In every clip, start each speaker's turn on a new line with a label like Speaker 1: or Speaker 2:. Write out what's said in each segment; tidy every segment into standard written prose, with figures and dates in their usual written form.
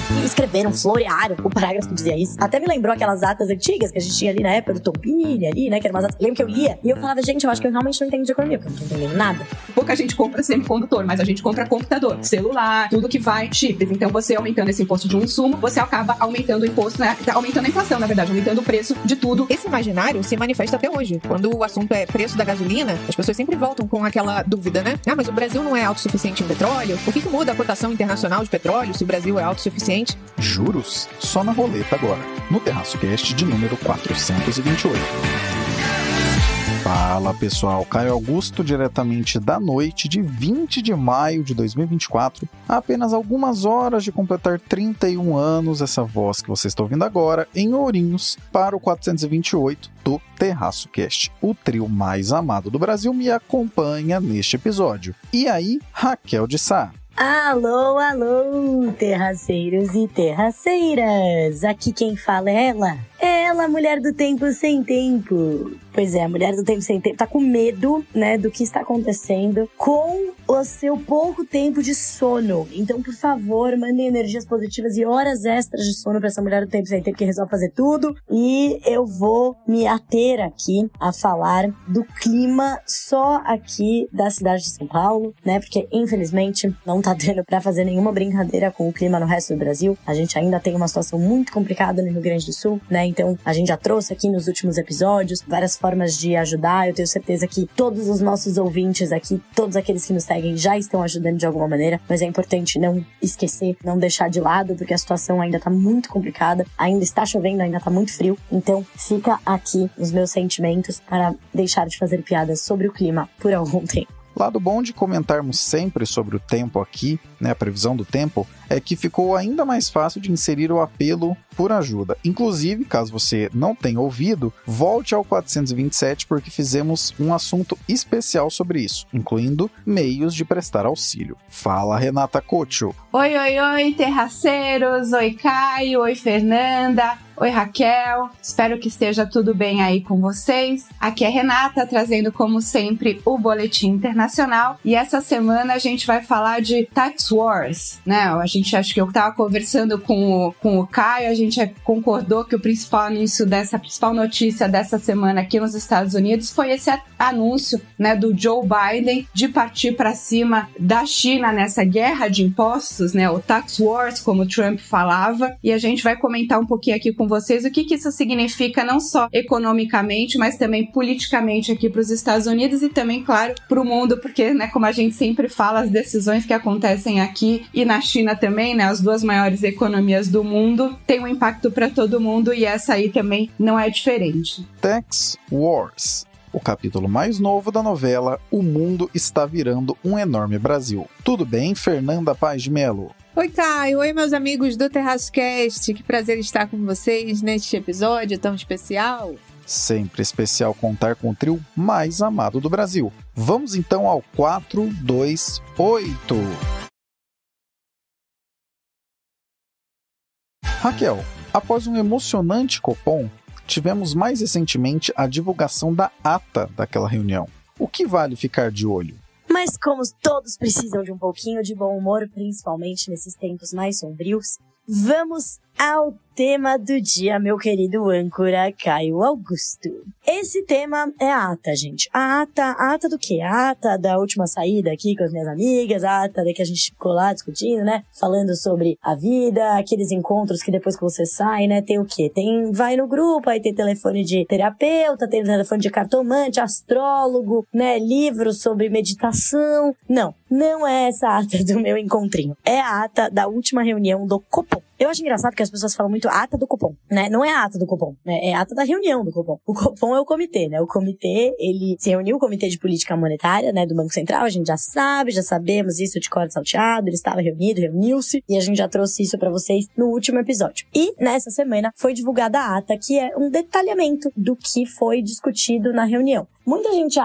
Speaker 1: E escreveram, florearam o parágrafo que dizia isso. Até me lembrou aquelas atas antigas que a gente tinha ali na época do Tombini, ali, né? Que eram umas atas. Lembro que eu lia e eu falava, gente, eu acho que eu realmente não entendo de economia, porque eu não tô entendendo nada.
Speaker 2: Pouca gente compra semicondutor, mas a gente compra computador, celular, tudo que vai chips. Então você aumentando esse imposto de um insumo, você acaba aumentando o imposto, né? Aumentando a inflação, na verdade, aumentando o preço de tudo.
Speaker 3: Esse imaginário se manifesta até hoje. Quando o assunto é preço da gasolina, as pessoas sempre voltam com aquela dúvida, né? Ah, mas o Brasil não é autossuficiente em petróleo? Por que muda a cotação internacional de petróleo se o Brasil é autossuficiente?
Speaker 4: Juros? Só na roleta agora, no Terraço Cast de número 428. Fala pessoal, Caio Augusto diretamente da noite de 20 de maio de 2024, há apenas algumas horas de completar 31 anos, essa voz que você está ouvindo agora, em Ourinhos, para o 428 do Terraço Cast. O trio mais amado do Brasil me acompanha neste episódio. E aí, Raquel de Sá.
Speaker 1: Alô, alô, terraceiros e terraceiras! Aqui quem fala é ela, mulher do tempo sem tempo. Pois é, a mulher do tempo sem tempo tá com medo, né, do que está acontecendo com o seu pouco tempo de sono. Então, por favor, mandem energias positivas e horas extras de sono pra essa mulher do tempo sem tempo que resolve fazer tudo. E eu vou me ater aqui a falar do clima só aqui da cidade de São Paulo, né, porque infelizmente não tá dando pra fazer nenhuma brincadeira com o clima no resto do Brasil. A gente ainda tem uma situação muito complicada no Rio Grande do Sul, né, então a gente já trouxe aqui nos últimos episódios várias formas de ajudar. Eu tenho certeza que todos os nossos ouvintes aqui, todos aqueles que nos seguem já estão ajudando de alguma maneira, mas é importante não esquecer, não deixar de lado, porque a situação ainda tá muito complicada, ainda está chovendo, ainda tá muito frio, então fica aqui os meus sentimentos para deixar de fazer piadas sobre o clima por algum tempo.
Speaker 4: Lado bom de comentarmos sempre sobre o tempo aqui, né, a previsão do tempo, é que ficou ainda mais fácil de inserir o apelo por ajuda. Inclusive, caso você não tenha ouvido, volte ao 427 porque fizemos um assunto especial sobre isso, incluindo meios de prestar auxílio. Fala, Renata Cocho.
Speaker 2: Oi, terraceiros. Oi, Caio. Oi, Fernanda. Oi, Raquel. Espero que esteja tudo bem aí com vocês. Aqui é Renata, trazendo, como sempre, o Boletim Internacional. E essa semana a gente vai falar de Tax Wars, né? Acho que eu estava conversando com o Caio, a gente concordou que o principal notícia dessa semana aqui nos Estados Unidos foi esse anúncio, né, do Joe Biden de partir para cima da China nessa guerra de impostos, né, o Tax Wars, como o Trump falava, e a gente vai comentar um pouquinho aqui com vocês o que isso significa não só economicamente, mas também politicamente aqui para os Estados Unidos e também, claro, para o mundo, porque, né, como a gente sempre fala, as decisões que acontecem aqui e na China também, né, as duas maiores economias do mundo, tem um impacto para todo mundo e essa aí também não é diferente.
Speaker 4: Tax Wars, o capítulo mais novo da novela O Mundo Está Virando um Enorme Brasil. Tudo bem, Fernanda Paz de Melo?
Speaker 3: Oi, Caio. Oi, meus amigos do Terraço Cast. Que prazer estar com vocês neste episódio tão especial.
Speaker 4: Sempre especial contar com o trio mais amado do Brasil. Vamos então ao 428. Raquel, após um emocionante Copom, tivemos mais recentemente a divulgação da ata daquela reunião. O que vale ficar de olho?
Speaker 1: Mas como todos precisam de um pouquinho de bom humor, principalmente nesses tempos mais sombrios, vamos ao tema do dia, meu querido âncora Caio Augusto. Esse tema é a ata, gente. A ata do quê? A ata da última saída aqui com as minhas amigas, a ata da que a gente ficou lá discutindo, né? Falando sobre a vida, aqueles encontros que depois que você sai, né? Tem o quê? Vai no grupo, aí tem telefone de terapeuta, tem telefone de cartomante, astrólogo, né? Livros sobre meditação. Não é essa a ata do meu encontrinho. É a ata da última reunião do Copom. Eu acho engraçado que as pessoas falam muito ata do Copom, né? Não é a ata do Copom, né? É a ata da reunião do Copom. O Copom é o comitê, né? O comitê, ele se reuniu, o Comitê de Política Monetária, né? Do Banco Central, a gente já sabemos isso de cor salteado, ele estava reuniu-se, e a gente já trouxe isso pra vocês no último episódio. E nessa semana foi divulgada a ata, que é um detalhamento do que foi discutido na reunião. Muita gente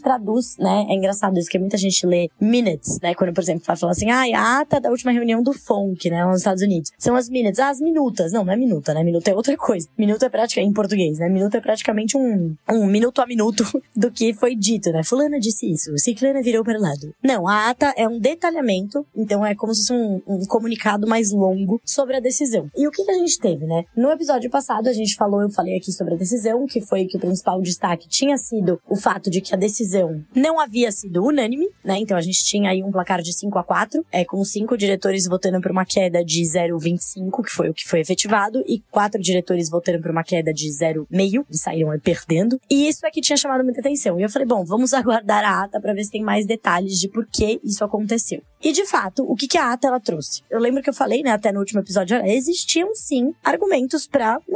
Speaker 1: traduz, né? É engraçado isso, que muita gente lê minutes, né? Quando, por exemplo, vai falar assim, a ata da última reunião do FONC, né? Nos Estados Unidos. Unidos. São as minutes. As minutas. Não é minuta, né? Minuta é outra coisa. Minuta é praticamente, em português, né? Minuta é praticamente um minuto a minuto do que foi dito, né? Fulana disse isso, ciclana virou para o lado. Não, a ata é um detalhamento, então é como se fosse um comunicado mais longo sobre a decisão. E o que a gente teve, né? No episódio passado, eu falei aqui sobre a decisão, que foi que o principal destaque tinha sido o fato de que a decisão não havia sido unânime, né? Então a gente tinha aí um placar de 5-4, com 5 diretores votando por uma queda de 0,25, que foi o que foi efetivado, e 4 diretores votando por uma queda de 0,5, e saíram aí perdendo. E isso é que tinha chamado muita atenção. E eu falei, bom, vamos aguardar a ata para ver se tem mais detalhes de por que isso aconteceu. E, de fato, o que a ata ela trouxe? Eu lembro que eu falei, né, até no último episódio, existiam, sim, argumentos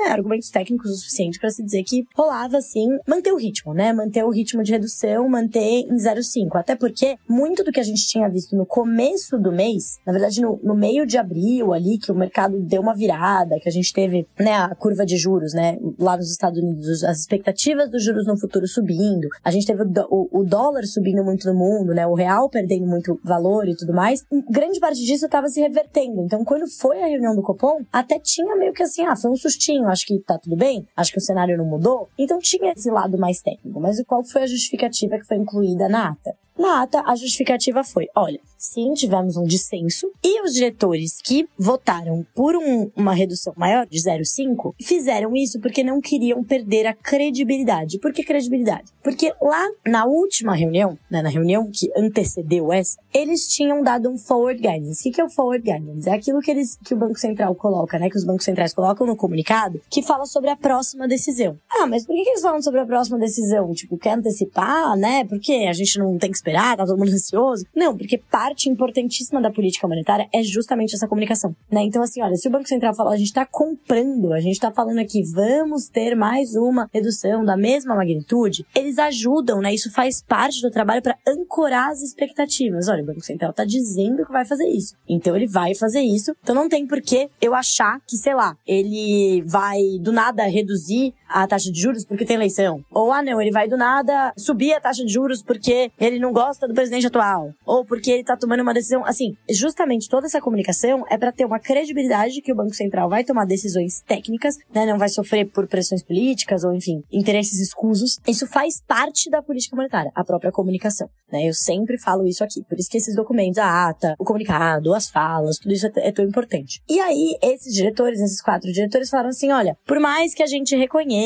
Speaker 1: argumentos técnicos o suficiente para se dizer que rolava, sim, manter o ritmo, né? Manter o ritmo de redução, manter em 0,5. Até porque muito do que a gente tinha visto no começo do mês, na verdade, no meio de abril ali, que o mercado deu uma virada, que a gente teve, né, a curva de juros, né, lá nos Estados Unidos, as expectativas dos juros no futuro subindo, a gente teve o dólar subindo muito no mundo, né, o real perdendo muito valor e tudo mais, grande parte disso estava se revertendo. Então, quando foi a reunião do Copom, até tinha meio que assim, foi um sustinho, acho que tá tudo bem, acho que o cenário não mudou. Então, tinha esse lado mais técnico. Mas qual foi a justificativa que foi incluída na ata? Na ata, a justificativa foi, olha, sim, tivemos um dissenso e os diretores que votaram por uma redução maior de 0,5 fizeram isso porque não queriam perder a credibilidade. Por que credibilidade? Porque lá na última reunião, né, na reunião que antecedeu essa, eles tinham dado um forward guidance. O que é o forward guidance? É aquilo que o Banco Central coloca, né, que os bancos centrais colocam no comunicado, que fala sobre a próxima decisão. Mas por que eles falam sobre a próxima decisão? Tipo, quer antecipar, né? Porque a gente não tem que esperar, tá todo mundo ansioso. Não, porque parte importantíssima da política monetária é justamente essa comunicação, né? Então, assim, olha, se o Banco Central falar, a gente tá comprando, a gente tá falando aqui, vamos ter mais uma redução da mesma magnitude, eles ajudam, né? Isso faz parte do trabalho para ancorar as expectativas. Olha, o Banco Central tá dizendo que vai fazer isso, então ele vai fazer isso. Então não tem por que eu achar que, sei lá, ele vai do nada reduzir a taxa de juros porque tem eleição. Ou, não, ele vai do nada subir a taxa de juros porque ele não gosta do presidente atual. Ou porque ele tá tomando uma decisão. Assim, justamente toda essa comunicação é para ter uma credibilidade que o Banco Central vai tomar decisões técnicas, né? Não vai sofrer por pressões políticas ou, enfim, interesses escusos. Isso faz parte da política monetária, a própria comunicação, né? Eu sempre falo isso aqui. Por isso que esses documentos, a ata, o comunicado, as falas, tudo isso é tão importante. E aí, esses 4 diretores falaram assim, olha, por mais que a gente reconheça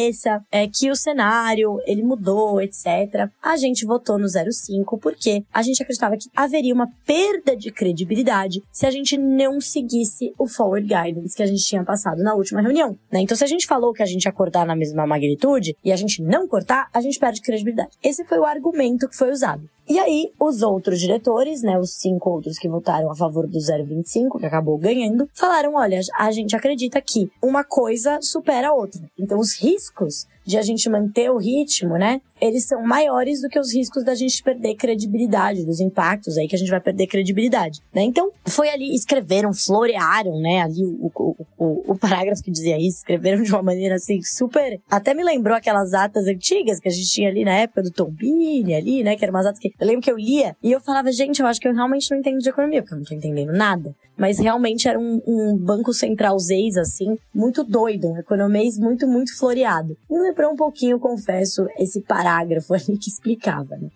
Speaker 1: que o cenário, ele mudou, etc., a gente votou no 0,5 porque a gente acreditava que haveria uma perda de credibilidade se a gente não seguisse o forward guidance que a gente tinha passado na última reunião, né? Então, se a gente falou que a gente ia cortar na mesma magnitude e a gente não cortar, a gente perde credibilidade. Esse foi o argumento que foi usado. E aí, os outros diretores, né, os 5 outros que votaram a favor do 0,25, que acabou ganhando, falaram, olha, a gente acredita que uma coisa supera a outra. Então, os riscos de a gente manter o ritmo, né, eles são maiores do que os riscos da gente perder credibilidade, dos impactos aí que a gente vai perder credibilidade, né? Então, foi ali, escreveram, florearam, né, ali o parágrafo que dizia isso, escreveram de uma maneira assim, super... Até me lembrou aquelas atas antigas que a gente tinha ali na época do Tombini ali, né, que eram umas atas que eu lembro que eu lia e eu falava, gente, eu acho que eu realmente não entendo de economia, porque eu não tô entendendo nada. Mas realmente era um banco centralzês, assim, muito doido, um economês muito, muito floreado. Me lembrou um pouquinho, confesso, esse parágrafo ali que explicava, né?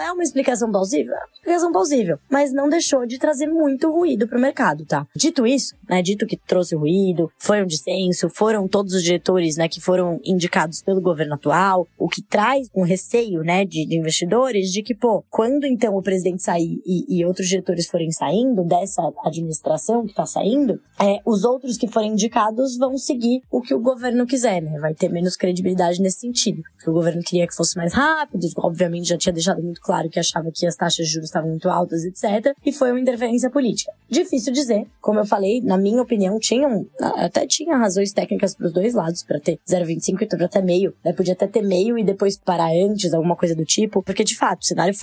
Speaker 1: É uma explicação plausível? É uma explicação plausível, mas não deixou de trazer muito ruído pro mercado, tá? Dito isso, né, dito que trouxe ruído, foi um dissenso, foram todos os diretores, né, que foram indicados pelo governo atual, o que traz um receio, né, de investidores de que, quando então o presidente sair e outros diretores forem saindo dessa administração que tá saindo, os outros que forem indicados vão seguir o que o governo quiser, né? Vai ter menos credibilidade nesse sentido. Porque o governo queria que fosse mais rápido, obviamente já tinha deixado muito claro que achava que as taxas de juros estavam muito altas, etc. E foi uma interferência política. Difícil dizer, como eu falei, na minha opinião, até tinha razões técnicas pros dois lados, pra ter 0,25 e até meio, né? Podia até ter meio e depois parar antes, alguma coisa do tipo, porque de fato, o cenário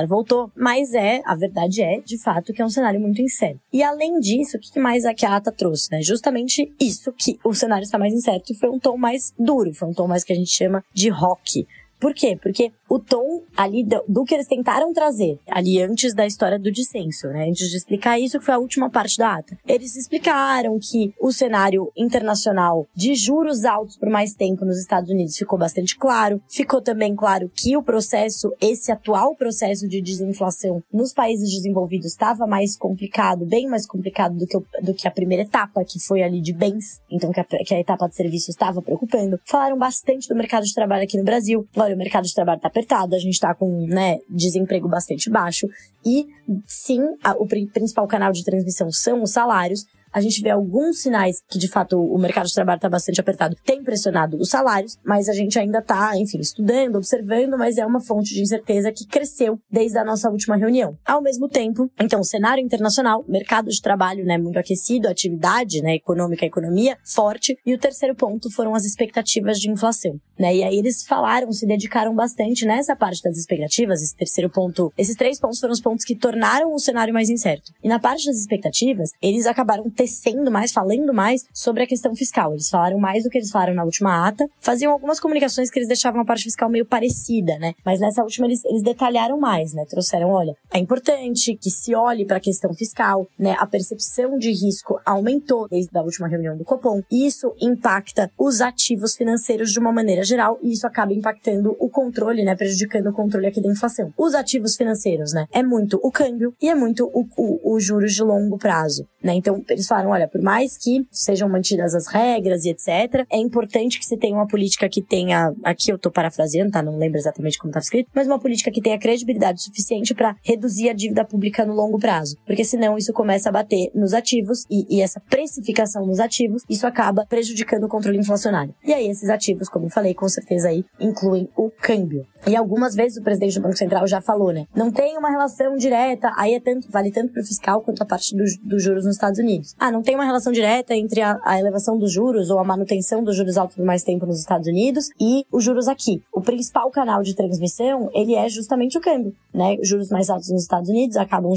Speaker 1: voltou, mas a verdade de fato, que é um cenário muito incerto. E além disso, o que mais a ata trouxe, né? Justamente isso, que o cenário está mais incerto, e foi um tom mais duro, foi um tom mais que a gente chama de rock, Por quê? Porque o tom ali do que eles tentaram trazer, ali antes da história do dissenso, né? Antes de explicar isso, que foi a última parte da ata. Eles explicaram que o cenário internacional de juros altos por mais tempo nos Estados Unidos ficou bastante claro. Ficou também claro que o processo, esse atual processo de desinflação nos países desenvolvidos estava mais complicado, bem mais complicado do que a primeira etapa, que foi ali de bens, então que a etapa de serviços estava preocupando. Falaram bastante do mercado de trabalho aqui no Brasil. Olha, o mercado de trabalho está apertado, a gente está com, desemprego bastante baixo e, sim, o principal canal de transmissão são os salários. A gente vê alguns sinais que, de fato, o mercado de trabalho está bastante apertado, tem pressionado os salários, mas a gente ainda está, enfim, estudando, observando, mas é uma fonte de incerteza que cresceu desde a nossa última reunião. Ao mesmo tempo, então, cenário internacional, mercado de trabalho, muito aquecido, atividade, econômica, economia forte, e o terceiro ponto foram as expectativas de inflação, E aí eles se dedicaram bastante nessa parte das expectativas, esses 3 pontos foram os pontos que tornaram o cenário mais incerto. E na parte das expectativas, eles acabaram tecendo mais, falando mais sobre a questão fiscal. Eles falaram mais do que eles falaram na última ata, faziam algumas comunicações que eles deixavam a parte fiscal meio parecida, Mas nessa última eles detalharam mais, Trouxeram, olha, é importante que se olhe para a questão fiscal, A percepção de risco aumentou desde a última reunião do Copom. Isso impacta os ativos financeiros de uma maneira geral e isso acaba impactando o controle, prejudicando o controle aqui da inflação. Os ativos financeiros, é muito o câmbio e é muito o juros de longo prazo, Então, eles falaram, olha, por mais que sejam mantidas as regras e etc., é importante que se tenha uma política que tenha, aqui eu tô parafraseando, Não lembro exatamente como estava escrito, mas uma política que tenha credibilidade suficiente para reduzir a dívida pública no longo prazo. Porque senão isso começa a bater nos ativos e essa precificação nos ativos, isso acaba prejudicando o controle inflacionário. E aí esses ativos, como eu falei, com certeza aí incluem o câmbio. E algumas vezes o presidente do Banco Central já falou, não tem uma relação direta, aí vale tanto para o fiscal quanto a parte dos juros nos Estados Unidos. Não tem uma relação direta entre a elevação dos juros ou a manutenção dos juros altos por mais tempo nos Estados Unidos e os juros aqui. O principal canal de transmissão, ele é justamente o câmbio, Juros mais altos nos Estados Unidos acabam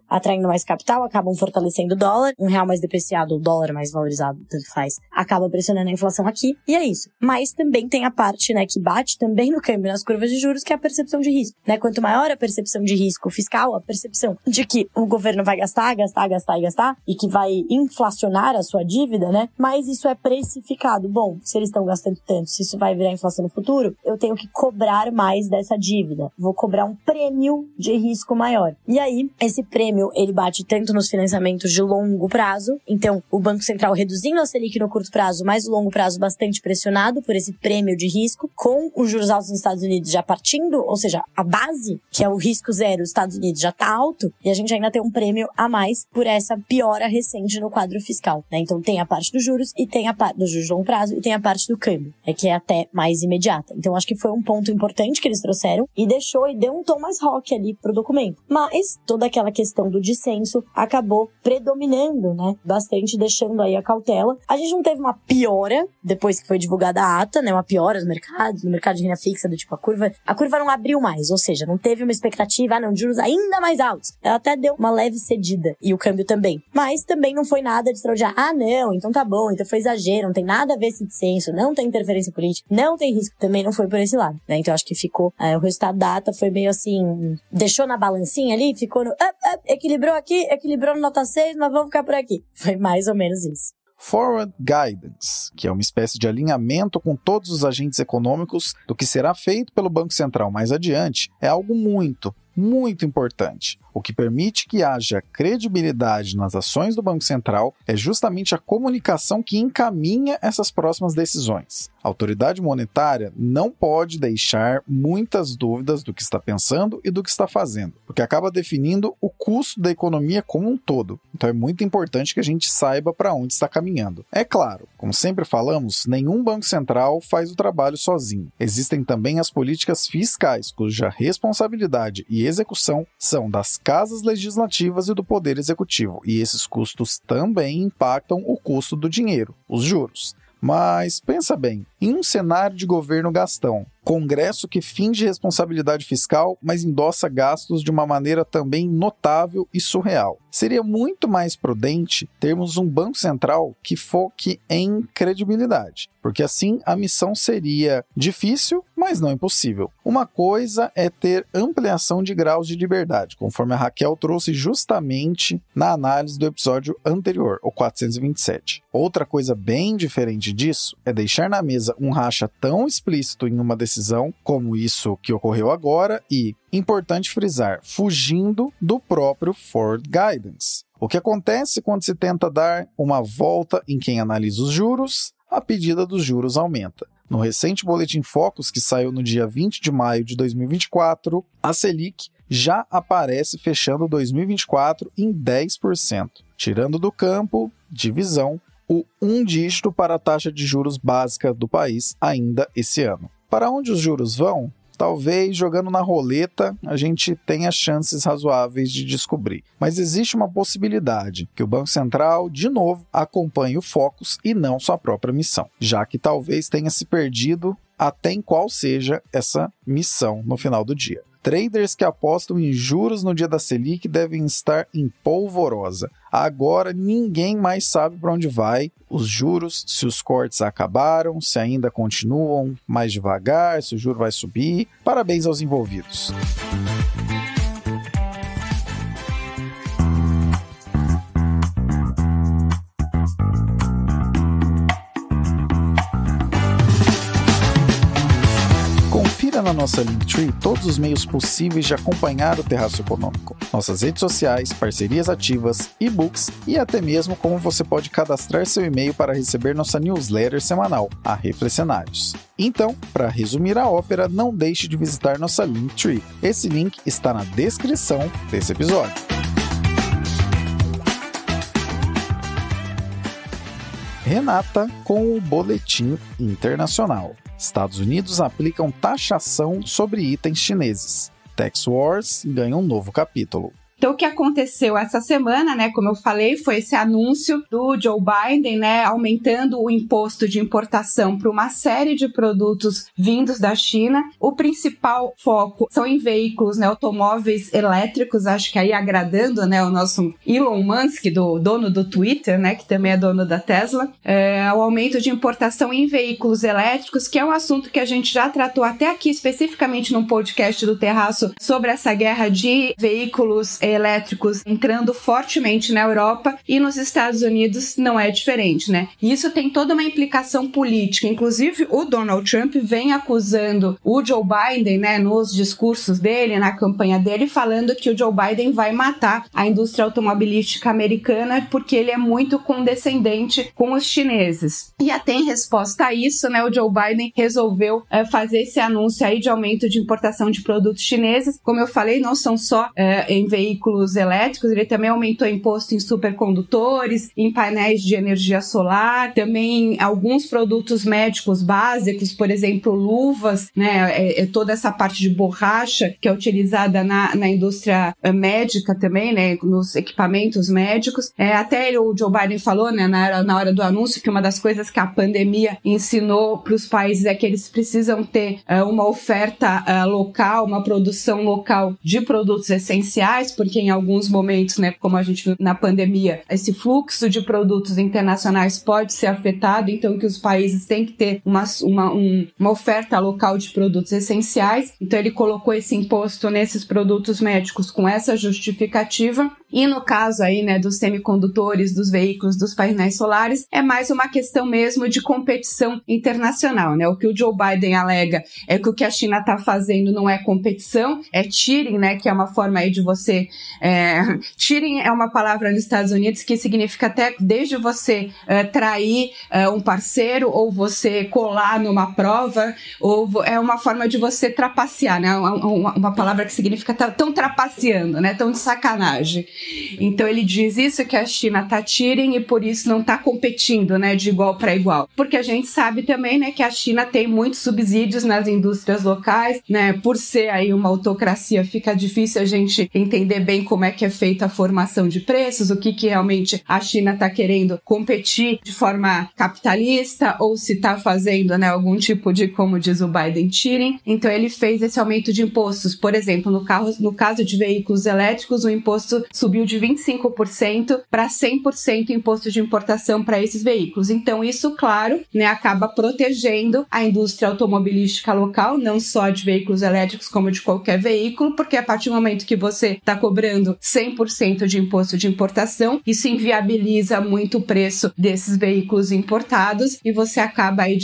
Speaker 1: atraindo mais capital, acabam fortalecendo o dólar, um real mais depreciado, o dólar mais valorizado, tanto faz, acaba pressionando a inflação aqui, e é isso. Mas também tem a parte, que bate também no câmbio, nas curvas de juros, que é a percepção de risco, Quanto maior a percepção de risco fiscal, a percepção de que o governo vai gastar, e que vai inflacionar a sua dívida, mais isso é precificado. Bom, se eles estão gastando tanto, se isso vai virar inflação no futuro, eu tenho que cobrar mais dessa dívida. Vou cobrar um prêmio de risco maior. E aí, esse prêmio, ele bate tanto nos financiamentos de longo prazo, então o Banco Central reduzindo a Selic no curto prazo, mas o longo prazo bastante pressionado por esse prêmio de risco, com os juros altos nos Estados Unidos já partindo, ou seja, a base, que é o risco zero, os Estados Unidos já está alto, e a gente ainda tem um prêmio a mais por essa piora recente no quadro fiscal, Então tem a parte dos juros e tem a parte dos juros de longo prazo e tem a parte do câmbio, que é até mais imediata. Então acho que foi um ponto importante que eles trouxeram e deu um tom mais rock ali pro documento. Mas toda aquela questão do dissenso acabou predominando, bastante, deixando aí a cautela. A gente não teve uma piora depois que foi divulgada a ata, uma piora no mercado de renda fixa, do tipo a curva não abriu mais, ou seja, não teve uma expectativa, de juros ainda mais altos. Ela até deu uma leve cedida e o câmbio também. Mas também não foi nada de extraordinário. Não, então tá bom, então foi exagero, não tem nada a ver esse dissenso, não tem interferência política, não tem risco, também não foi por esse lado, Então acho que ficou, o resultado da ata foi meio assim, deixou na balancinha ali, ficou no equilibrou aqui, equilibrou no nota 6, mas vamos ficar por aqui. Foi mais ou menos isso.
Speaker 4: Forward Guidance, que é uma espécie de alinhamento com todos os agentes econômicos do que será feito pelo Banco Central mais adiante, é algo muito importante. O que permite que haja credibilidade nas ações do Banco Central é justamente a comunicação que encaminha essas próximas decisões. A autoridade monetária não pode deixar muitas dúvidas do que está pensando e do que está fazendo, porque acaba definindo o custo da economia como um todo. Então é muito importante que a gente saiba para onde está caminhando. É claro, como sempre falamos, nenhum Banco Central faz o trabalho sozinho. Existem também as políticas fiscais, cuja responsabilidade e execução são das casas legislativas e do Poder Executivo, e esses custos também impactam o custo do dinheiro, os juros. Mas pensa bem, em um cenário de governo gastão, Congresso que finge responsabilidade fiscal, mas endossa gastos de uma maneira também notável e surreal. Seria muito mais prudente termos um Banco Central que foque em credibilidade, porque assim a missão seria difícil, mas não impossível. Uma coisa é ter ampliação de graus de liberdade, conforme a Raquel trouxe justamente na análise do episódio anterior, o 427. Outra coisa bem diferente disso é deixar na mesa um racha tão explícito em uma decisão como isso que ocorreu agora e, importante frisar, fugindo do próprio Forward Guidance. O que acontece quando se tenta dar uma volta em quem analisa os juros? A pedida dos juros aumenta. No recente Boletim Focus, que saiu no dia 20 de maio de 2024, a Selic já aparece fechando 2024 em 10%, tirando do campo de visão o um dígito para a taxa de juros básica do país ainda esse ano. Para onde os juros vão? Talvez jogando na roleta a gente tenha chances razoáveis de descobrir. Mas existe uma possibilidade que o Banco Central, de novo, acompanhe o Focus e não sua própria missão, já que talvez tenha se perdido até em qual seja essa missão no final do dia. Traders que apostam em juros no dia da Selic devem estar em polvorosa. Agora ninguém mais sabe para onde vai os juros, se os cortes acabaram, se ainda continuam mais devagar, se o juro vai subir. Parabéns aos envolvidos. Na nossa Linktree todos os meios possíveis de acompanhar o Terraço Econômico, nossas redes sociais, parcerias ativas, e-books e até mesmo como você pode cadastrar seu e-mail para receber nossa newsletter semanal, a Reflexionários. Então, para resumir a ópera, não deixe de visitar nossa Linktree. Esse link está na descrição desse episódio. Renata com o Boletim Internacional. Estados Unidos aplicam taxação sobre itens chineses. Tax Wars ganha um novo capítulo.
Speaker 2: Então, o que aconteceu essa semana, né, como eu falei, foi esse anúncio do Joe Biden, né, aumentando o imposto de importação para uma série de produtos vindos da China. O principal foco são em veículos, né, automóveis elétricos, acho que aí agradando, né, o nosso Elon Musk, dono do Twitter, né, que também é dono da Tesla. O aumento de importação em veículos elétricos, que é um assunto que a gente já tratou até aqui especificamente num podcast do Terraço sobre essa guerra de veículos elétricos entrando fortemente na Europa, e nos Estados Unidos não é diferente, né? E isso tem toda uma implicação política. Inclusive, o Donald Trump vem acusando o Joe Biden, né, nos discursos dele, na campanha dele, falando que o Joe Biden vai matar a indústria automobilística americana porque ele é muito condescendente com os chineses. E até em resposta a isso, né, o Joe Biden resolveu fazer esse anúncio aí de aumento de importação de produtos chineses. Como eu falei, não são só em veículos elétricos, ele também aumentou imposto em supercondutores, em painéis de energia solar, também alguns produtos médicos básicos, por exemplo, luvas, né, toda essa parte de borracha que é utilizada na indústria médica também, né, nos equipamentos médicos. Até o Joe Biden falou, né, na hora do anúncio, que uma das coisas que a pandemia ensinou para os países é que eles precisam ter uma oferta local, uma produção local de produtos essenciais, porque em alguns momentos, né, como a gente viu na pandemia, esse fluxo de produtos internacionais pode ser afetado, então que os países têm que ter uma oferta local de produtos essenciais. Então ele colocou esse imposto nesses produtos médicos com essa justificativa. E no caso aí, né, dos semicondutores, dos veículos, dos painéis solares, é mais uma questão mesmo de competição internacional, né? O que o Joe Biden alega é que o que a China está fazendo não é competição, é tiering, né, que é uma forma aí de você... tiering é uma palavra nos Estados Unidos que significa até desde você trair um parceiro, ou você colar numa prova, ou é uma forma de você trapacear, né? Uma palavra que significa tão trapaceando, né? Tão de sacanagem. Então ele diz isso, que a China tá cheating e por isso não tá competindo, né, de igual para igual. Porque a gente sabe também, né, que a China tem muitos subsídios nas indústrias locais, né, por ser aí uma autocracia, fica difícil a gente entender bem como é que é feita a formação de preços, o que realmente a China tá querendo competir de forma capitalista ou se tá fazendo, né, algum tipo de, como diz o Biden, cheating. Então ele fez esse aumento de impostos. Por exemplo, no caso de veículos elétricos, o imposto subiu de 25% para 100% imposto de importação para esses veículos. Então isso, claro, né, acaba protegendo a indústria automobilística local, não só de veículos elétricos como de qualquer veículo, porque a partir do momento que você está cobrando 100% de imposto de importação, isso inviabiliza muito o preço desses veículos importados e você acaba aí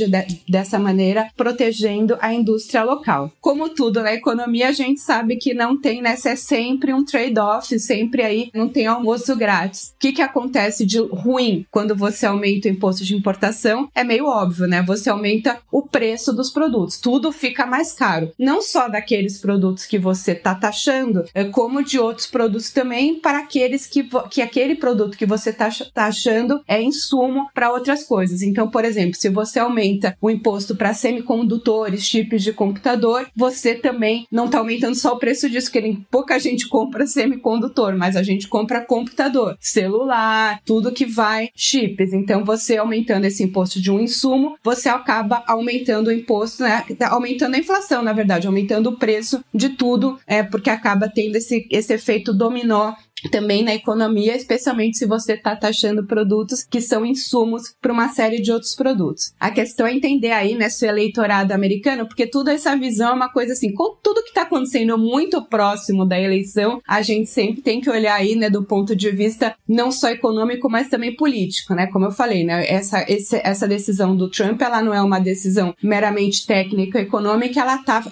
Speaker 2: dessa maneira protegendo a indústria local. Como tudo na economia, a gente sabe que não tem, né, é sempre um trade-off, sempre aí não tem almoço grátis. O que acontece de ruim quando você aumenta o imposto de importação? É meio óbvio, né? Você aumenta o preço dos produtos, tudo fica mais caro. Não só daqueles produtos que você está taxando, como de outros produtos também, para aqueles que aquele produto que você está taxando é insumo para outras coisas. Então, por exemplo, se você aumenta o imposto para semicondutores, chips de computador, você também não está aumentando só o preço disso, porque pouca gente compra semicondutor, mas a gente compra computador, celular, tudo que vai chips. Então, você aumentando esse imposto de um insumo, você acaba aumentando o imposto, né? Aumentando a inflação, na verdade, aumentando o preço de tudo, porque acaba tendo esse efeito dominó também na economia, especialmente se você está taxando produtos que são insumos para uma série de outros produtos. A questão é entender aí, né, se o eleitorado americano, porque toda essa visão é uma coisa assim, com tudo que está acontecendo muito próximo da eleição, a gente sempre tem que olhar aí, né, do ponto de vista não só econômico, mas também político, né, como eu falei, né, essa decisão do Trump, ela não é uma decisão meramente técnica econômica,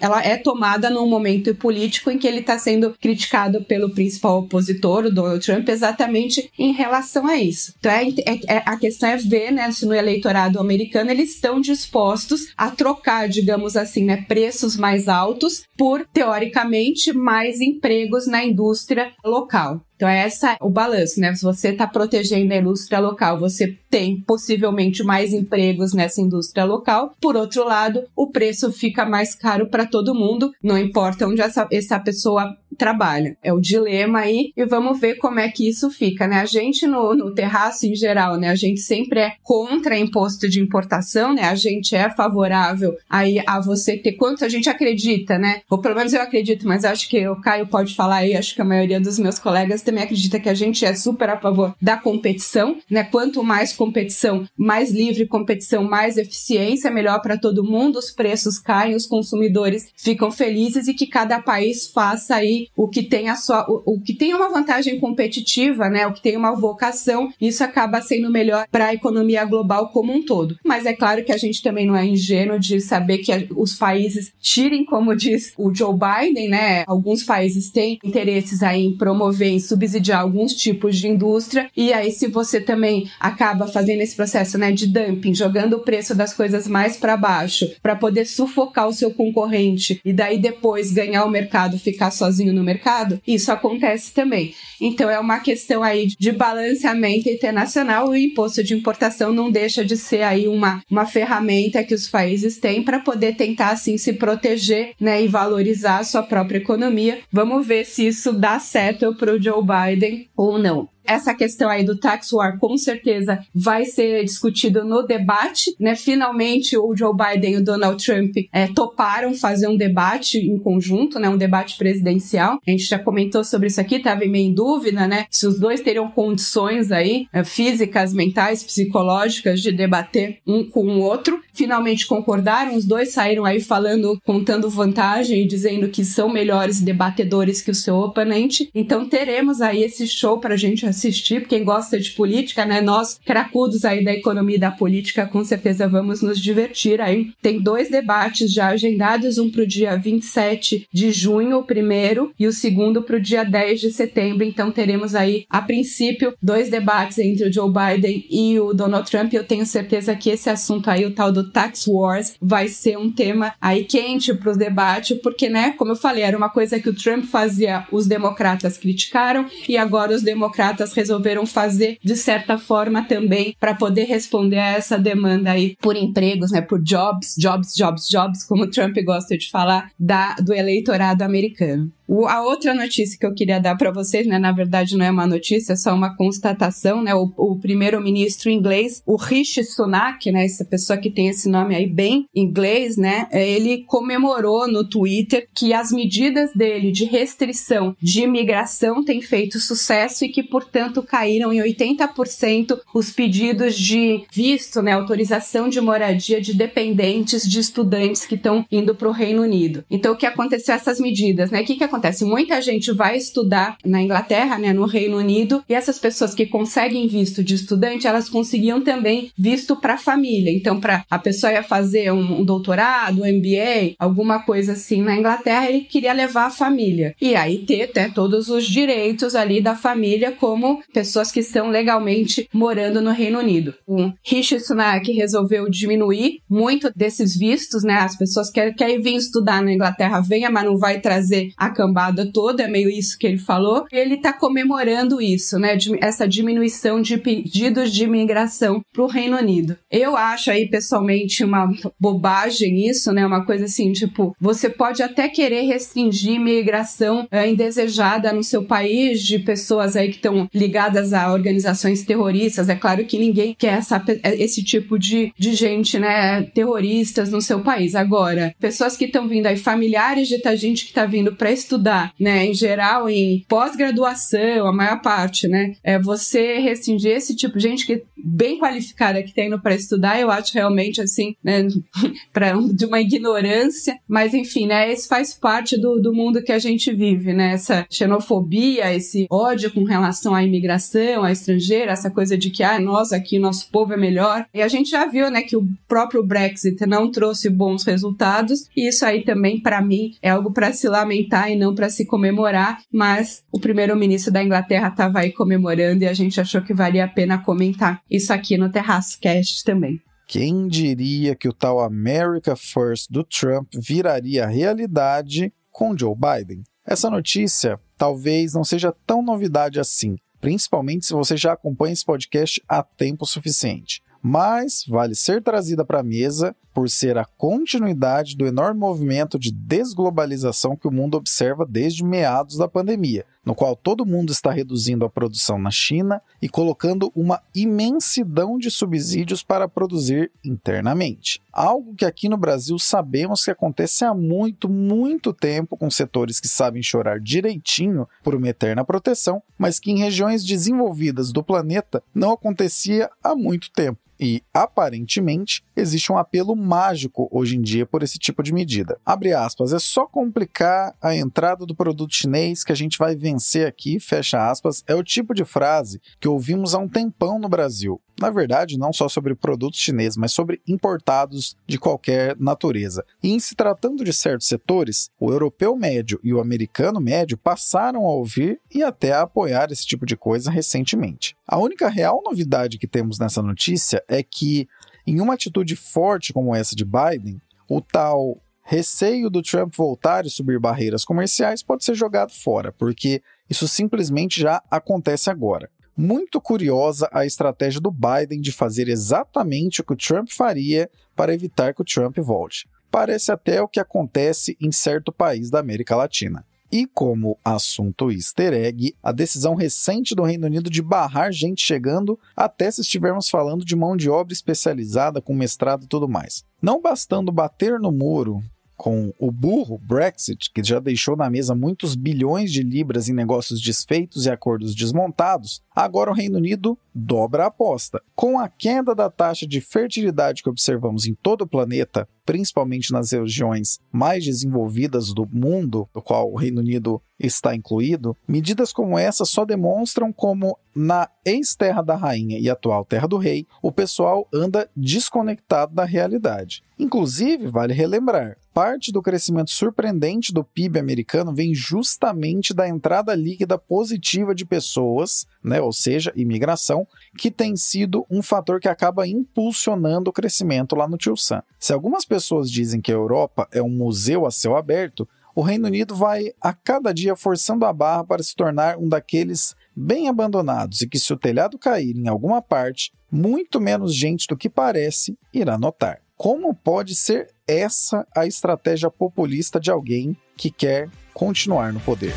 Speaker 2: ela é tomada num momento político em que ele está sendo criticado pelo principal opositor, o Donald Trump, exatamente em relação a isso. Então, a questão é ver, né, se no eleitorado americano eles estão dispostos a trocar, digamos assim, né, preços mais altos por, teoricamente, mais empregos na indústria local. Então, esse é o balanço, né? Se você está protegendo a indústria local, você tem possivelmente mais empregos nessa indústria local. Por outro lado, o preço fica mais caro para todo mundo, não importa onde essa pessoa trabalha. É o dilema aí e vamos ver como é que isso fica, né? A gente no terraço em geral, né? A gente sempre é contra imposto de importação, né? A gente é favorável aí a você ter quanto a gente acredita, né? Ou pelo menos eu acredito, mas acho que o Caio pode falar aí, acho que a maioria dos meus colegas também acredita que a gente é super a favor da competição, né? Quanto mais competição, mais livre competição, mais eficiência, melhor para todo mundo, os preços caem, os consumidores ficam felizes e que cada país faça aí o que tem o que tem uma vantagem competitiva, né? O que tem uma vocação, isso acaba sendo melhor para a economia global como um todo. Mas é claro que a gente também não é ingênuo de saber que os países tirem, como diz o Joe Biden, né? Alguns países têm interesses aí em promover, em subsidiar alguns tipos de indústria, e aí se você também acaba fazendo esse processo, né, de dumping, jogando o preço das coisas mais para baixo, para poder sufocar o seu concorrente e daí depois ganhar o mercado, ficar sozinho no mercado, isso acontece também. Então é uma questão aí de balanceamento internacional e o imposto de importação não deixa de ser aí uma ferramenta que os países têm para poder tentar assim se proteger, né, e valorizar a sua própria economia. Vamos ver se isso dá certo para o Joe Biden ou não. Essa questão aí do tax war com certeza vai ser discutido no debate, né? Finalmente o Joe Biden e o Donald Trump toparam fazer um debate em conjunto, né? Um debate presidencial. A gente já comentou sobre isso aqui, estava meio em dúvida, né? Se os dois teriam condições aí, físicas, mentais, psicológicas, de debater um com o outro. Finalmente concordaram, os dois saíram aí falando, contando vantagem e dizendo que são melhores debatedores que o seu oponente. Então teremos aí esse show pra gente assistir. Quem gosta de política, né? Nós, cracudos aí da economia e da política, com certeza vamos nos divertir aí. Tem 2 debates já agendados, um para o dia 27 de junho, o primeiro, e o segundo para o dia 10 de setembro. Então teremos aí, a princípio, 2 debates entre o Joe Biden e o Donald Trump. Eu tenho certeza que esse assunto aí, o tal do Tax Wars, vai ser um tema aí quente para os debates, porque, né, como eu falei, era uma coisa que o Trump fazia, os democratas criticaram, e agora os democratas resolveram fazer de certa forma também para poder responder a essa demanda aí por empregos, né, por jobs, como o Trump gosta de falar, do eleitorado americano. A outra notícia que eu queria dar para vocês, né, na verdade não é uma notícia, é só uma constatação, né, o primeiro-ministro inglês, o Rishi Sunak, né, essa pessoa que tem esse nome aí bem inglês, né, ele comemorou no Twitter que as medidas dele de restrição de imigração têm feito sucesso e que, portanto, caíram em 80% os pedidos de visto, né, autorização de moradia de dependentes de estudantes que estão indo para o Reino Unido. Então, o que aconteceu essas medidas, né, o que acontece? Muita gente vai estudar na Inglaterra, né, no Reino Unido, e essas pessoas que conseguem visto de estudante, elas conseguiam também visto para família. Então, para a pessoa ia fazer um doutorado, um MBA, alguma coisa assim na Inglaterra, ele queria levar a família. E aí ter, né, todos os direitos ali da família como pessoas que estão legalmente morando no Reino Unido. O Rishi Sunak resolveu diminuir muito desses vistos, né? As pessoas querem vir estudar na Inglaterra, venha, mas não vai trazer a cambada toda, é meio isso que ele falou. Ele está comemorando isso, né? Essa diminuição de pedidos de imigração para o Reino Unido. Eu acho aí, pessoalmente, uma bobagem isso, né? Uma coisa assim, tipo, você pode até querer restringir imigração indesejada no seu país, de pessoas aí que estão ligadas a organizações terroristas. É claro que ninguém quer esse tipo de gente, né? Terroristas no seu país. Agora, pessoas que estão vindo aí, familiares de gente que está vindo para estudar, né? Em geral, em pós-graduação, a maior parte, né? Você restringir esse tipo de gente que bem qualificada que está indo para estudar, eu acho realmente assim, né? De uma ignorância, mas enfim, né? Isso faz parte do mundo que a gente vive, né? Essa xenofobia, esse ódio com relação à imigração, à estrangeira, essa coisa de que, nós aqui, nosso povo é melhor. E a gente já viu, né, que o próprio Brexit não trouxe bons resultados, e isso aí também, para mim, é algo para se lamentar e não para se comemorar, mas o primeiro-ministro da Inglaterra estava aí comemorando e a gente achou que valia a pena comentar isso aqui no Terraço Cast também.
Speaker 4: Quem diria que o tal America First do Trump viraria realidade com Joe Biden? Essa notícia talvez não seja tão novidade assim, principalmente se você já acompanha esse podcast há tempo suficiente. Mas vale ser trazida para a mesa por ser a continuidade do enorme movimento de desglobalização que o mundo observa desde meados da pandemia, no qual todo mundo está reduzindo a produção na China e colocando uma imensidão de subsídios para produzir internamente. Algo que aqui no Brasil sabemos que acontece há muito, muito tempo com setores que sabem chorar direitinho por uma eterna proteção, mas que em regiões desenvolvidas do planeta não acontecia há muito tempo. E, aparentemente, existe um apelo mágico hoje em dia por esse tipo de medida. Abre aspas, é só complicar a entrada do produto chinês que a gente vai vencer aqui, fecha aspas, é o tipo de frase que ouvimos há um tempão no Brasil. Na verdade, não só sobre produtos chineses, mas sobre importados de qualquer natureza. E em se tratando de certos setores, o europeu médio e o americano médio passaram a ouvir e até a apoiar esse tipo de coisa recentemente. A única real novidade que temos nessa notícia é que, em uma atitude forte como essa de Biden, o tal receio do Trump voltar e subir barreiras comerciais pode ser jogado fora, porque isso simplesmente já acontece agora. Muito curiosa a estratégia do Biden de fazer exatamente o que o Trump faria para evitar que o Trump volte. Parece até o que acontece em certo país da América Latina. E como assunto easter egg, a decisão recente do Reino Unido de barrar gente chegando, até se estivermos falando de mão de obra especializada com mestrado e tudo mais. Não bastando bater no muro com o burro Brexit, que já deixou na mesa muitos bilhões de libras em negócios desfeitos e acordos desmontados, agora o Reino Unido dobra a aposta. Com a queda da taxa de fertilidade que observamos em todo o planeta, principalmente nas regiões mais desenvolvidas do mundo, do qual o Reino Unido está incluído, medidas como essa só demonstram como, na ex-terra da rainha e atual terra do rei, o pessoal anda desconectado da realidade. Inclusive, vale relembrar, parte do crescimento surpreendente do PIB americano vem justamente da entrada líquida positiva de pessoas, ou seja, imigração, que tem sido um fator que acaba impulsionando o crescimento lá no Tio Sam. Se algumas pessoas dizem que a Europa é um museu a céu aberto, o Reino Unido vai a cada dia forçando a barra para se tornar um daqueles bem abandonados e que, se o telhado cair em alguma parte, muito menos gente do que parece irá notar. Como pode ser essa a estratégia populista de alguém que quer continuar no poder?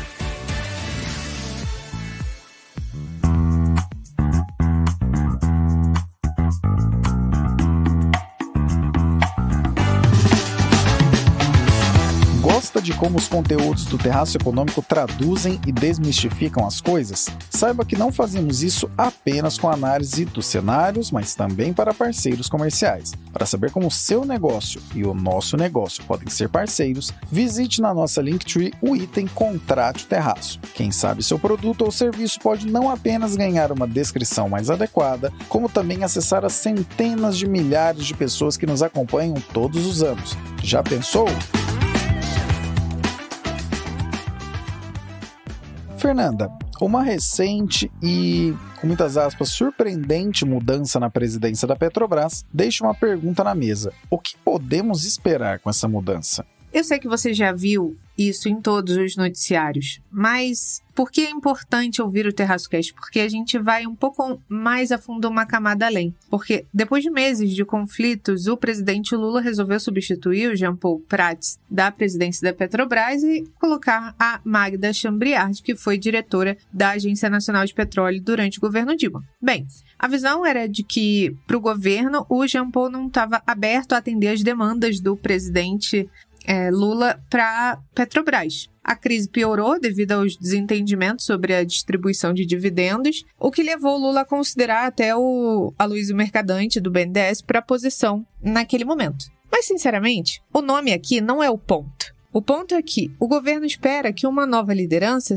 Speaker 4: Gosta de como os conteúdos do Terraço Econômico traduzem e desmistificam as coisas? Saiba que não fazemos isso apenas com análise dos cenários, mas também para parceiros comerciais. Para saber como o seu negócio e o nosso negócio podem ser parceiros, visite na nossa Linktree o item Contrate o Terraço. Quem sabe seu produto ou serviço pode não apenas ganhar uma descrição mais adequada, como também acessar as centenas de milhares de pessoas que nos acompanham todos os anos. Já pensou? Fernanda, uma recente e, com muitas aspas, surpreendente mudança na presidência da Petrobras deixa uma pergunta na mesa. O que podemos esperar com essa mudança?
Speaker 3: Eu sei que você já viu isso em todos os noticiários, mas por que é importante ouvir o TerraçoCast? Porque a gente vai um pouco mais a fundo, uma camada além. Porque depois de meses de conflitos, o presidente Lula resolveu substituir o Jean Paul Prats da presidência da Petrobras e colocar a Magda Chambriard, que foi diretora da Agência Nacional de Petróleo durante o governo Dilma. Bem, a visão era de que, para o governo, o Jean Paul não estava aberto a atender as demandas do presidente Lula para Petrobras. A crise piorou devido aos desentendimentos sobre a distribuição de dividendos, o que levou Lula a considerar até o Aloysio Mercadante do BNDES para a posição naquele momento. Mas, sinceramente, o nome aqui não é o ponto. O ponto é que o governo espera que uma nova liderança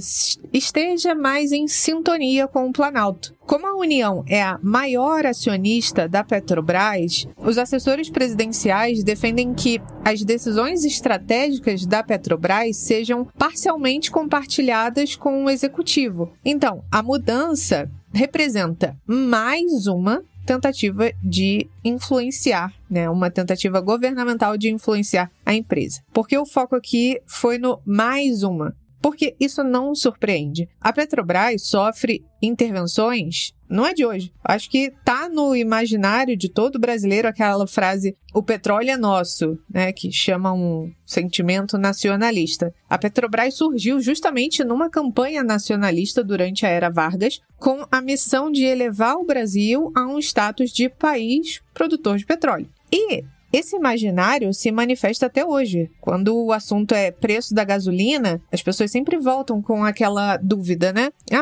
Speaker 3: esteja mais em sintonia com o Planalto. Como a União é a maior acionista da Petrobras, os assessores presidenciais defendem que as decisões estratégicas da Petrobras sejam parcialmente compartilhadas com o executivo. Então, a mudança representa mais uma tentativa de influenciar, uma tentativa governamental de influenciar a empresa. Porque o foco aqui foi no mais uma. Porque isso não surpreende. A Petrobras sofre intervenções, não é de hoje. Acho que está no imaginário de todo brasileiro aquela frase, o petróleo é nosso, que chama um sentimento nacionalista. A Petrobras surgiu justamente numa campanha nacionalista durante a era Vargas, com a missão de elevar o Brasil a um status de país produtor de petróleo. E esse imaginário se manifesta até hoje. Quando o assunto é preço da gasolina, as pessoas sempre voltam com aquela dúvida,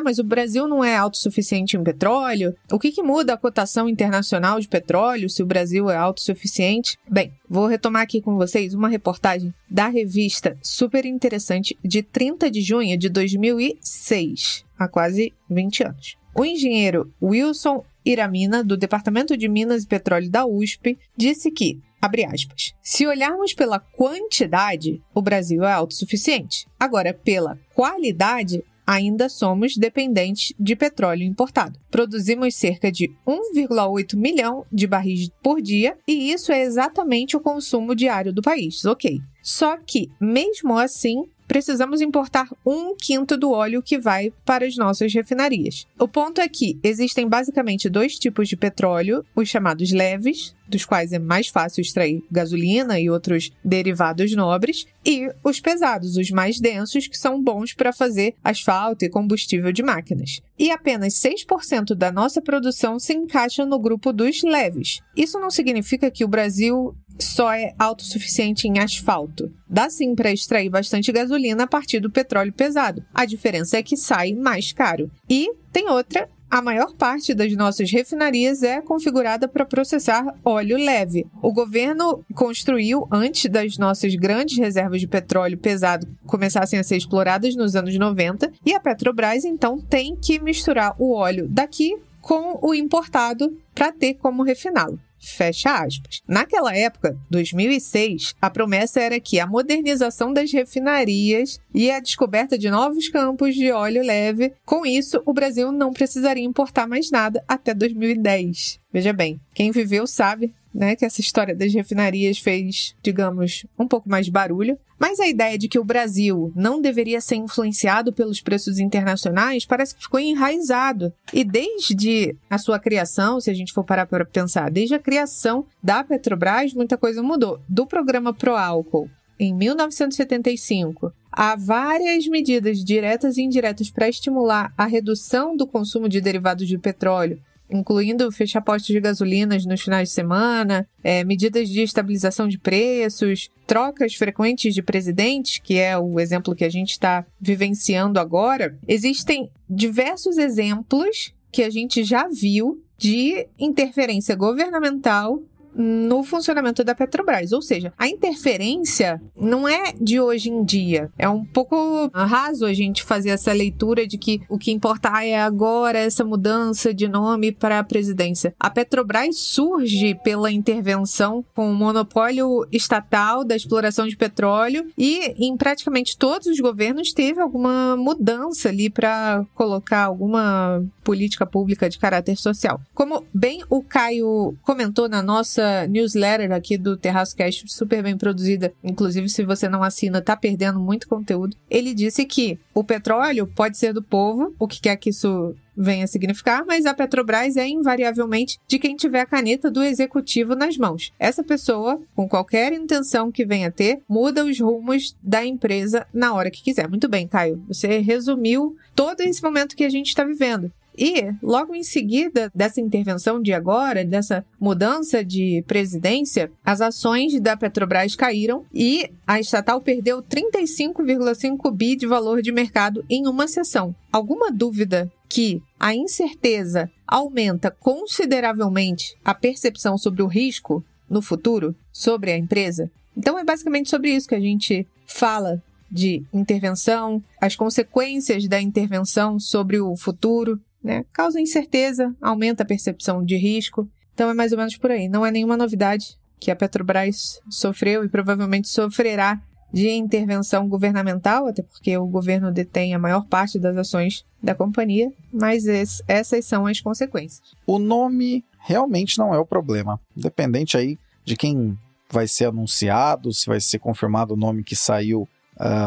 Speaker 3: mas o Brasil não é autossuficiente em petróleo? O que muda a cotação internacional de petróleo se o Brasil é autossuficiente? Bem, vou retomar aqui com vocês uma reportagem da revista super interessante de 30 de junho de 2006, há quase 20 anos. O engenheiro Wilson Iramina, do Departamento de Minas e Petróleo da USP, disse que, abre aspas, se olharmos pela quantidade, o Brasil é autossuficiente. Agora, pela qualidade, ainda somos dependentes de petróleo importado. Produzimos cerca de 1,8 milhão de barris por dia e isso é exatamente o consumo diário do país, ok. Só que, mesmo assim, precisamos importar 1/5 do óleo que vai para as nossas refinarias. O ponto é que existem basicamente 2 tipos de petróleo, os chamados leves, dos quais é mais fácil extrair gasolina e outros derivados nobres, e os pesados, os mais densos, que são bons para fazer asfalto e combustível de máquinas. E apenas 6% da nossa produção se encaixa no grupo dos leves. Isso não significa que o Brasil só é autossuficiente em asfalto. Dá sim para extrair bastante gasolina a partir do petróleo pesado. A diferença é que sai mais caro. E tem outra a maior parte das nossas refinarias é configurada para processar óleo leve. O governo construiu antes das nossas grandes reservas de petróleo pesado começassem a ser exploradas nos anos 90, e a Petrobras, então, tem que misturar o óleo daqui com o importado para ter como refiná-lo. Fecha aspas. Naquela época, 2006, a promessa era que a modernização das refinarias e a descoberta de novos campos de óleo leve, com isso, o Brasil não precisaria importar mais nada até 2010. Veja bem, quem viveu sabe, né, que essa história das refinarias fez, digamos, um pouco mais de barulho. Mas a ideia de que o Brasil não deveria ser influenciado pelos preços internacionais parece que ficou enraizado. E desde a sua criação, se a gente for parar para pensar, desde a criação da Petrobras, muita coisa mudou. Do programa Proálcool, em 1975, há várias medidas diretas e indiretas para estimular a redução do consumo de derivados de petróleo, incluindo fechar postos de gasolinas nos finais de semana, medidas de estabilização de preços, trocas frequentes de presidentes, que é o exemplo que a gente está vivenciando agora. Existem diversos exemplos que a gente já viu de interferência governamental no funcionamento da Petrobras. Ou seja, a interferência não é de hoje em dia. É um pouco raso a gente fazer essa leitura de que o que importa é agora essa mudança de nome para a presidência. A Petrobras surge pela intervenção com o monopólio estatal da exploração de petróleo e em praticamente todos os governos teve alguma mudança ali para colocar alguma política pública de caráter social. Como bem o Caio comentou na nossa newsletter aqui do Terraço Cast, super bem produzida, inclusive se você não assina, tá perdendo muito conteúdo. Ele disse que o petróleo pode ser do povo, o que quer que isso venha significar, mas a Petrobras é invariavelmente de quem tiver a caneta do executivo nas mãos. Essa pessoa, com qualquer intenção que venha ter, muda os rumos da empresa na hora que quiser. Muito bem, Caio, você resumiu todo esse momento que a gente está vivendo. E, logo em seguida dessa intervenção de agora, dessa mudança de presidência, as ações da Petrobras caíram e a estatal perdeu 35,5 bi de valor de mercado em uma sessão. Alguma dúvida que a incerteza aumenta consideravelmente a percepção sobre o risco no futuro sobre a empresa? Então, é basicamente sobre isso que a gente fala de intervenção, as consequências da intervenção sobre o futuro, né? Causa incerteza, aumenta a percepção de risco. Então é mais ou menos por aí. Não é nenhuma novidade que a Petrobras sofreu e provavelmente sofrerá de intervenção governamental, até porque o governo detém a maior parte das ações da companhia, mas essas são as consequências.
Speaker 4: O nome realmente não é o problema. Independente aí de quem vai ser anunciado, se vai ser confirmado o nome que saiu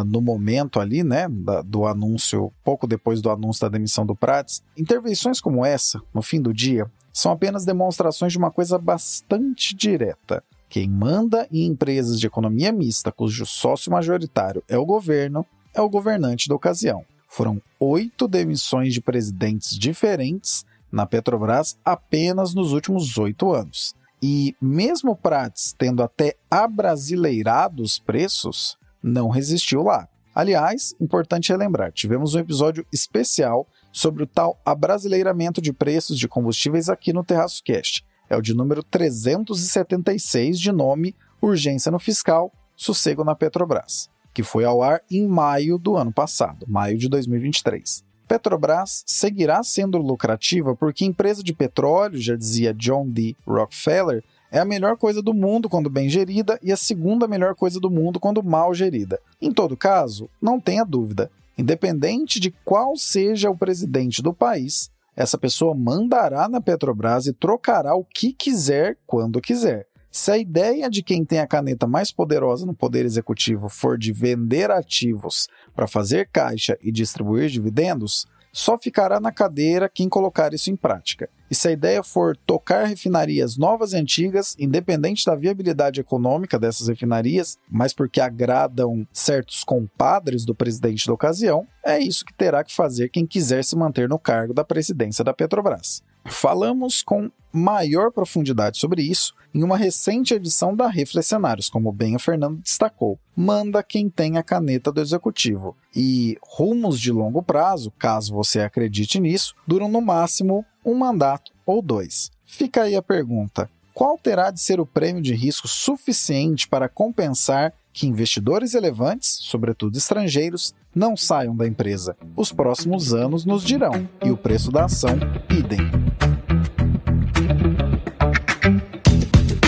Speaker 4: no momento ali, né, do anúncio, pouco depois do anúncio da demissão do Prates. Intervenções como essa, no fim do dia, são apenas demonstrações de uma coisa bastante direta. Quem manda em empresas de economia mista, cujo sócio majoritário é o governo, é o governante da ocasião. Foram 8 demissões de presidentes diferentes na Petrobras apenas nos últimos 8 anos. E mesmo o Prates tendo até abrasileirado os preços, não resistiu lá. Aliás, importante relembrar, tivemos um episódio especial sobre o tal abrasileiramento de preços de combustíveis aqui no Terraço Cast. É o de número 376, de nome Urgência no Fiscal, Sossego na Petrobras, que foi ao ar em maio do ano passado, maio de 2023. Petrobras seguirá sendo lucrativa porque empresa de petróleo, já dizia John D. Rockefeller, é a melhor coisa do mundo quando bem gerida e a segunda melhor coisa do mundo quando mal gerida. Em todo caso, não tenha dúvida, independente de qual seja o presidente do país, essa pessoa mandará na Petrobras e trocará o que quiser quando quiser. Se a ideia de quem tem a caneta mais poderosa no poder executivo for de vender ativos para fazer caixa e distribuir dividendos, só ficará na cadeira quem colocar isso em prática. E se a ideia for tocar refinarias novas e antigas, independente da viabilidade econômica dessas refinarias, mas porque agradam certos compadres do presidente da ocasião, é isso que terá que fazer quem quiser se manter no cargo da presidência da Petrobras. Falamos com maior profundidade sobre isso em uma recente edição da Reflexionários, como bem a Fernanda destacou. Manda quem tem a caneta do executivo. E rumos de longo prazo, caso você acredite nisso, duram no máximo 1 mandato ou 2. Fica aí a pergunta: qual terá de ser o prêmio de risco suficiente para compensar que investidores relevantes, sobretudo estrangeiros, não saiam da empresa? Os próximos anos nos dirão, e o preço da ação, idem.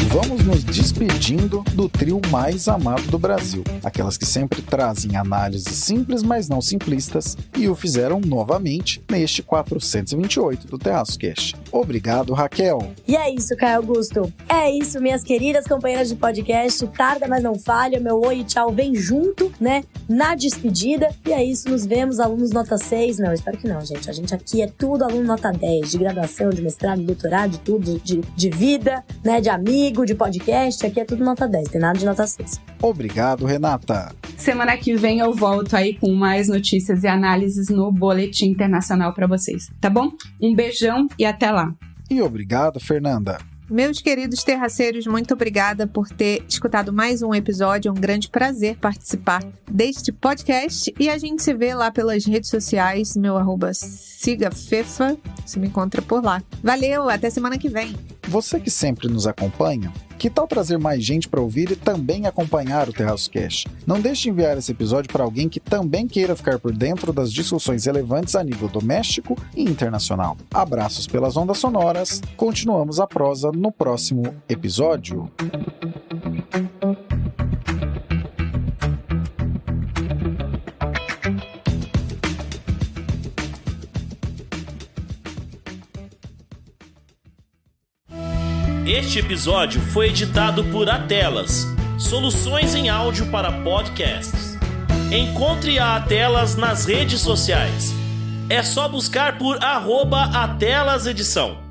Speaker 4: Vamos nos despedindo do trio mais amado do Brasil, aquelas que sempre trazem análises simples, mas não simplistas, e o fizeram novamente neste 428 do TerraçoCast. Obrigado, Raquel.
Speaker 1: E é isso, Caio Augusto. É isso, minhas queridas companheiras de podcast. Tarda, mas não falha. Meu oi e tchau vem junto, né? Na despedida. E é isso, nos vemos, alunos nota 6. Não, espero que não, gente. A gente aqui é tudo aluno nota 10, de graduação, de mestrado, de doutorado, de tudo, de vida, né? De amigo, de podcast. Aqui é tudo nota 10, tem nada de nota 6.
Speaker 4: Obrigado, Renata.
Speaker 2: Semana que vem eu volto aí com mais notícias e análises no Boletim Internacional para vocês, tá bom? Um beijão e até lá.
Speaker 4: E obrigado, Fernanda.
Speaker 3: Meus queridos terraceiros, muito obrigada por ter escutado mais um episódio. É um grande prazer participar deste podcast. E a gente se vê lá pelas redes sociais. Meu @sigafefa. Você me encontra por lá. Valeu, até semana que vem.
Speaker 4: Você que sempre nos acompanha, que tal trazer mais gente para ouvir e também acompanhar o TerraçoCast? Não deixe de enviar esse episódio para alguém que também queira ficar por dentro das discussões relevantes a nível doméstico e internacional. Abraços pelas ondas sonoras. Continuamos a prosa no próximo episódio.
Speaker 5: Este episódio foi editado por Atelas, soluções em áudio para podcasts. Encontre a Atelas nas redes sociais. É só buscar por @AtelasEdição.